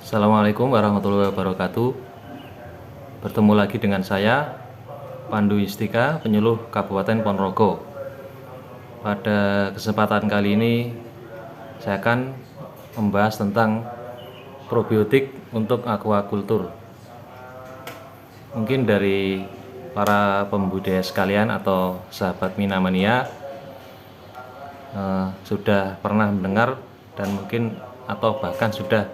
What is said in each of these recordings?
Assalamualaikum warahmatullahi wabarakatuh. Bertemu lagi dengan saya, Pandu Istika, penyuluh Kabupaten Ponorogo. Pada kesempatan kali ini, saya akan membahas tentang probiotik untuk aquaculture. Mungkin dari para pembudidaya sekalian atau sahabat Minamania sudah pernah mendengar dan mungkin atau bahkan sudah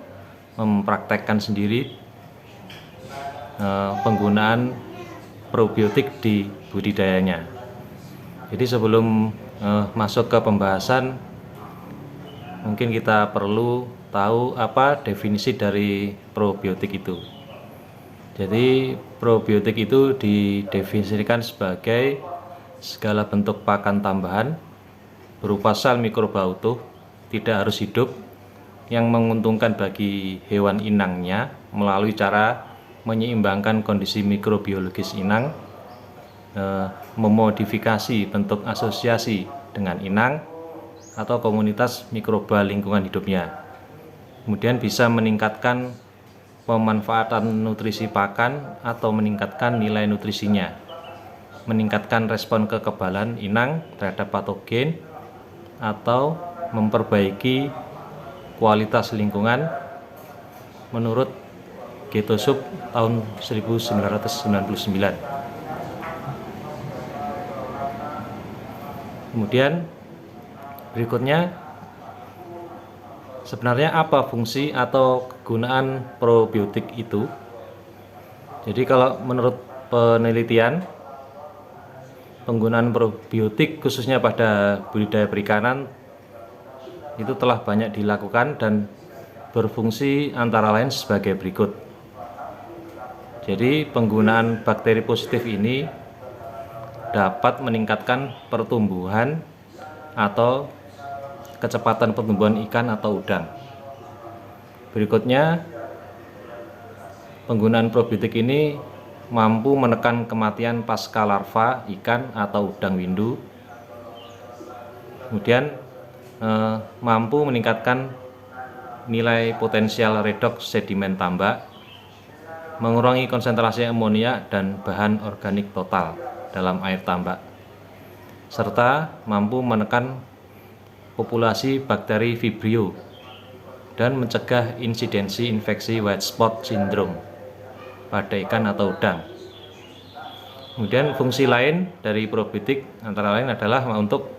mempraktekkan sendiri penggunaan probiotik di budidayanya. Jadi sebelum masuk ke pembahasan, mungkin kita perlu tahu apa definisi dari probiotik itu. Jadi probiotik itu didefinisikan sebagai segala bentuk pakan tambahan berupa sel mikroba utuh, tidak harus hidup, yang menguntungkan bagi hewan inangnya melalui cara menyeimbangkan kondisi mikrobiologis inang, memodifikasi bentuk asosiasi dengan inang atau komunitas mikroba lingkungan hidupnya. Kemudian bisa meningkatkan pemanfaatan nutrisi pakan atau meningkatkan nilai nutrisinya, meningkatkan respon kekebalan inang terhadap patogen, atau memperbaiki kualitas lingkungan menurut Getosub tahun 1999. Kemudian berikutnya, sebenarnya apa fungsi atau kegunaan probiotik itu? Jadi kalau menurut penelitian, penggunaan probiotik khususnya pada budidaya perikanan itu telah banyak dilakukan dan berfungsi antara lain sebagai berikut. Jadi penggunaan bakteri positif ini dapat meningkatkan pertumbuhan atau kecepatan pertumbuhan ikan atau udang. Berikutnya, penggunaan probiotik ini mampu menekan kematian pasca larva ikan atau udang windu. Kemudian mampu meningkatkan nilai potensial redoks sedimen tambak, mengurangi konsentrasi amonia dan bahan organik total dalam air tambak, serta mampu menekan populasi bakteri Vibrio dan mencegah insidensi infeksi white spot syndrome pada ikan atau udang. Kemudian fungsi lain dari probiotik antara lain adalah untuk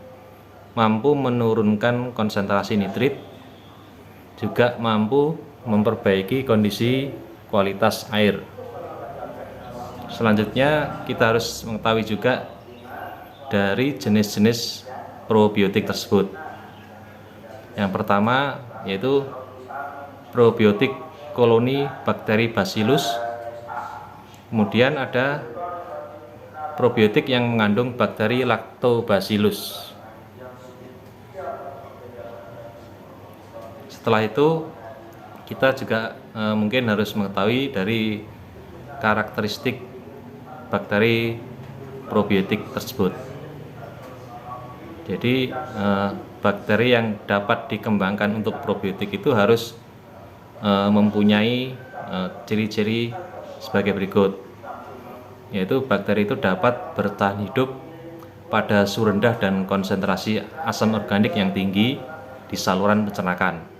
mampu menurunkan konsentrasi nitrit, juga mampu memperbaiki kondisi kualitas air. Selanjutnya kita harus mengetahui juga dari jenis-jenis probiotik tersebut. Yang pertama yaitu probiotik koloni bakteri Bacillus. Kemudian ada probiotik yang mengandung bakteri Lactobacillus. Setelah itu kita juga mungkin harus mengetahui dari karakteristik bakteri probiotik tersebut. Jadi bakteri yang dapat dikembangkan untuk probiotik itu harus mempunyai ciri-ciri sebagai berikut, yaitu bakteri itu dapat bertahan hidup pada suhu rendah dan konsentrasi asam organik yang tinggi di saluran pencernaan.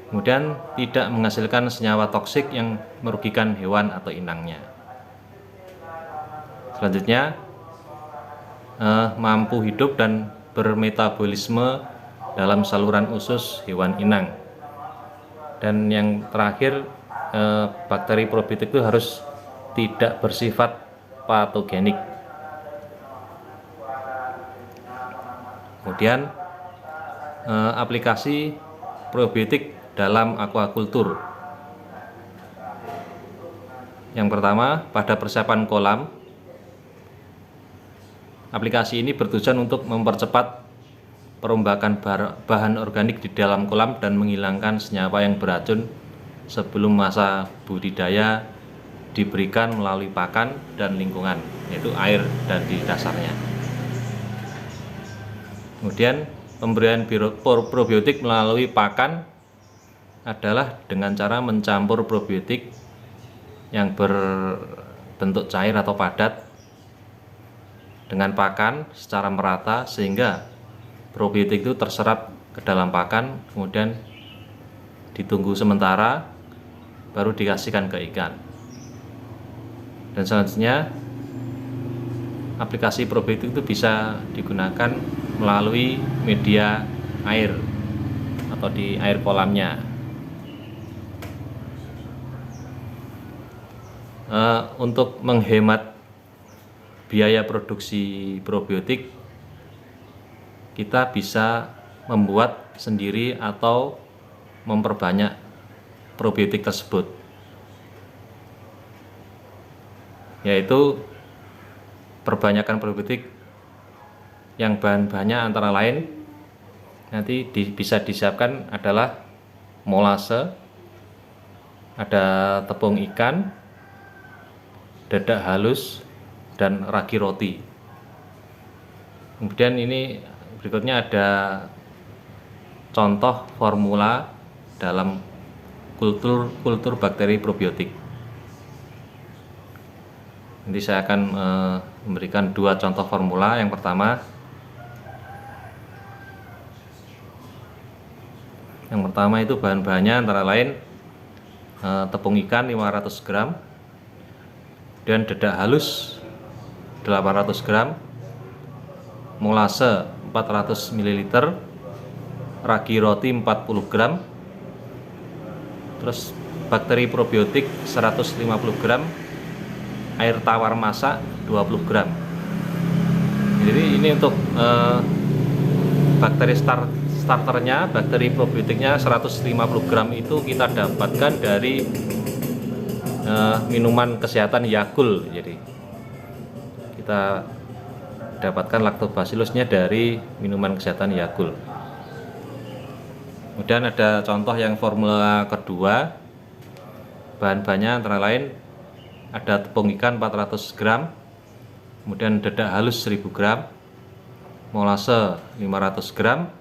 Kemudian tidak menghasilkan senyawa toksik yang merugikan hewan atau inangnya. Selanjutnya, mampu hidup dan bermetabolisme dalam saluran usus hewan inang. Dan yang terakhir, bakteri probiotik itu harus tidak bersifat patogenik. Kemudian aplikasi probiotik dalam aquaculture. Yang pertama, pada persiapan kolam, aplikasi ini bertujuan untuk mempercepat perombakan bahan organik di dalam kolam dan menghilangkan senyawa yang beracun sebelum masa budidaya diberikan melalui pakan dan lingkungan, yaitu air dan di dasarnya. Kemudian pemberian probiotik melalui pakan adalah dengan cara mencampur probiotik yang berbentuk cair atau padat dengan pakan secara merata sehingga probiotik itu terserap ke dalam pakan, kemudian ditunggu sementara baru dikasihkan ke ikan. Dan selanjutnya aplikasi probiotik itu bisa digunakan melalui media air atau di air kolamnya. Untuk menghemat biaya produksi probiotik, kita bisa membuat sendiri atau memperbanyak probiotik tersebut, yaitu perbanyakan probiotik yang bahan-bahannya antara lain nanti bisa disiapkan adalah molase, ada tepung ikan, dadak halus, dan ragi roti. Kemudian ini berikutnya ada contoh formula dalam kultur bakteri probiotik. Nanti saya akan memberikan dua contoh formula. Yang pertama itu bahan-bahannya antara lain tepung ikan 500 gram, dan dadak halus 800 gram, molase 400 ml, ragi roti 40 gram, terus bakteri probiotik 150 gram, air tawar masak 20 gram. Jadi ini untuk bakteri starternya, bakteri probiotiknya 150 gram itu kita dapatkan dari minuman kesehatan Yakult. Jadi kita dapatkan lactobacillusnya dari minuman kesehatan Yakult. Kemudian ada contoh yang formula kedua, bahan-bahannya antara lain ada tepung ikan 400 gram, kemudian dadak halus 1000 gram, molase 500 gram,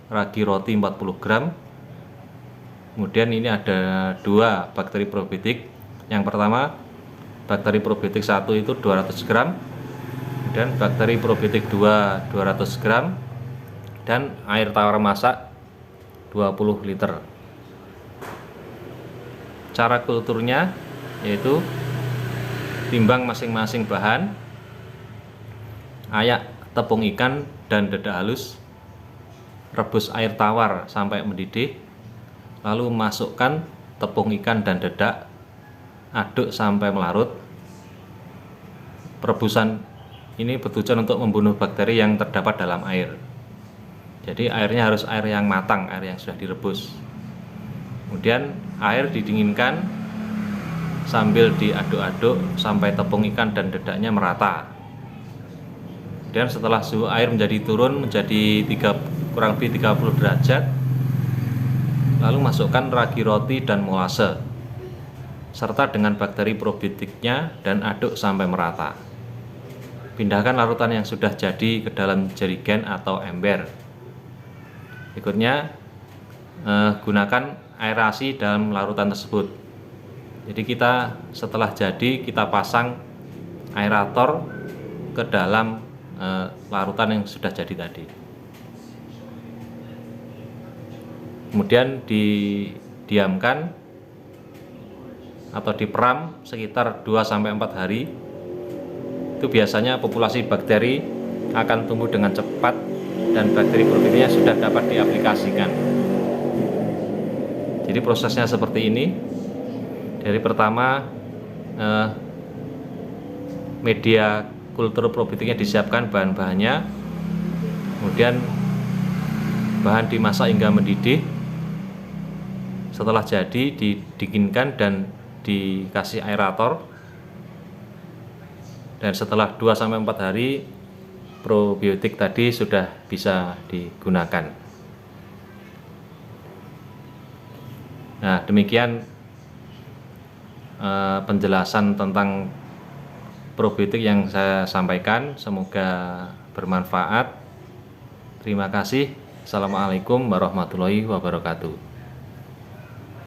ragi roti 40 gram. Kemudian ini ada dua bakteri probiotik. Yang pertama, bakteri probiotik 1 itu 200 gram, dan bakteri probiotik 2 200 gram, dan air tawar masak 20 liter. Cara kulturnya yaitu timbang masing-masing bahan, ayak tepung ikan dan dadak halus, rebus air tawar sampai mendidih, lalu masukkan tepung ikan dan dadak, aduk sampai melarut. Perebusan ini bertujuan untuk membunuh bakteri yang terdapat dalam air. Jadi airnya harus air yang matang, air yang sudah direbus. Kemudian air didinginkan sambil diaduk-aduk sampai tepung ikan dan dadaknya merata. Dan setelah suhu air turun menjadi kurang lebih 30 derajat, lalu masukkan ragi roti dan molase serta dengan bakteri probiotiknya dan aduk sampai merata. Pindahkan larutan yang sudah jadi ke dalam jerigen atau ember. Berikutnya gunakan aerasi dalam larutan tersebut. Jadi kita setelah jadi kita pasang aerator ke dalam larutan yang sudah jadi tadi. Kemudian didiamkan atau diperam sekitar 2-4 hari. Itu biasanya populasi bakteri akan tumbuh dengan cepat dan bakteri probiotiknya sudah dapat diaplikasikan. Jadi prosesnya seperti ini. Dari pertama media kultur probiotiknya disiapkan bahan-bahannya, kemudian bahan dimasak hingga mendidih. Setelah jadi didinginkan dan dikasih aerator, dan setelah 2-4 hari probiotik tadi sudah bisa digunakan. Nah, demikian penjelasan tentang probiotik yang saya sampaikan. Semoga bermanfaat. Terima kasih. Assalamualaikum warahmatullahi wabarakatuh.